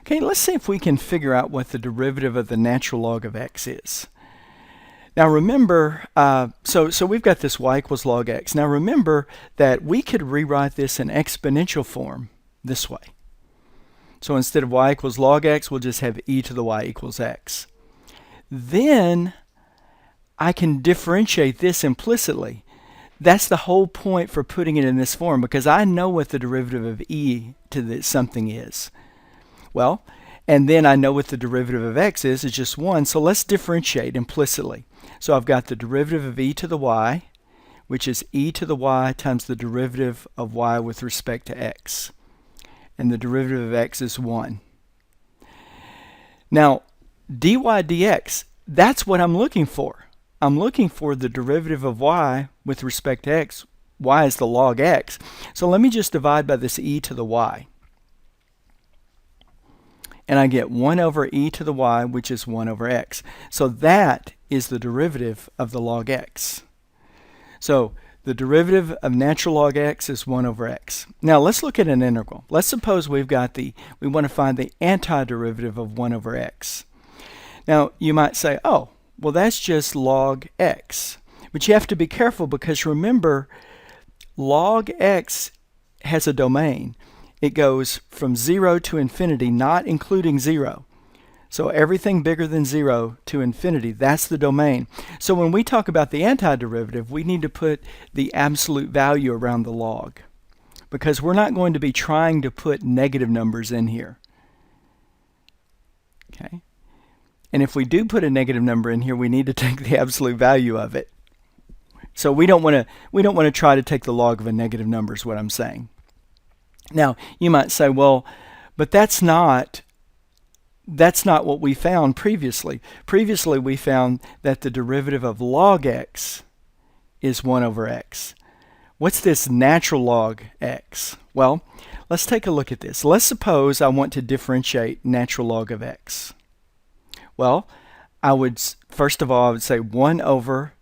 Okay, let's see if we can figure out what the derivative of the natural log of x is. Now remember, so we've got this y equals log x. Now remember that we could rewrite this in exponential form this way. So instead of y equals log x, we'll just have e to the y equals x. Then I can differentiate this implicitly. That's the whole point for putting it in this form, because I know what the derivative of e to this something is. Well, and then I know what the derivative of x is. It's just 1. So let's differentiate implicitly. So I've got the derivative of e to the y, which is e to the y times the derivative of y with respect to x. And the derivative of x is 1. Now, dy dx, that's what I'm looking for. I'm looking for the derivative of y with respect to x. Y is the log x. So let me just divide by this e to the y. And I get 1 over e to the y, which is 1 over x. So that is the derivative of the log x. So the derivative of natural log x is 1 over x. Now let's look at an integral. Let's suppose we want to find the antiderivative of 1 over x. Now you might say, oh, well that's just log x. But you have to be careful, because remember, log x has a domain. It goes from 0 to infinity, not including 0. So everything bigger than 0 to infinity, that's the domain. So when we talk about the antiderivative, we need to put the absolute value around the log, because we're not going to be trying to put negative numbers in here. Okay? And if we do put a negative number in here, we need to take the absolute value of it. So we don't want to try to take the log of a negative number, is what I'm saying. Now, you might say, well, but that's not what we found previously. Previously, we found that the derivative of log x is 1 over x. What's this natural log x? Well, let's take a look at this. Let's suppose I want to differentiate natural log of x. Well, first of all, I would say 1 over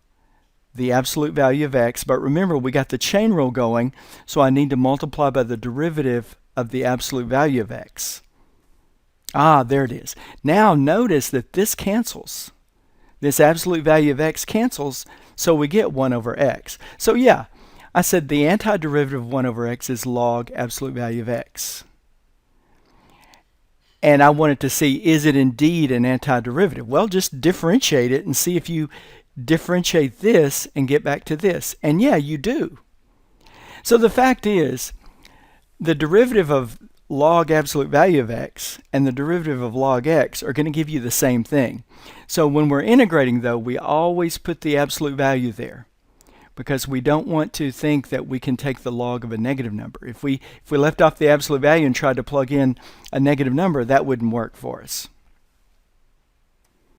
the absolute value of x, but remember we got the chain rule going, so I need to multiply by the derivative of the absolute value of x. Ah, there it is. Now notice that this cancels. This absolute value of x cancels, so we get 1 over x. So yeah, I said the antiderivative of 1 over x is log absolute value of x. And I wanted to see, is it indeed an antiderivative? Well, just differentiate it and see if you differentiate this and get back to this. And yeah, you do. So the fact is, the derivative of log absolute value of x and the derivative of log x are going to give you the same thing. So when we're integrating, though, we always put the absolute value there, because we don't want to think that we can take the log of a negative number. If we left off the absolute value and tried to plug in a negative number, that wouldn't work for us.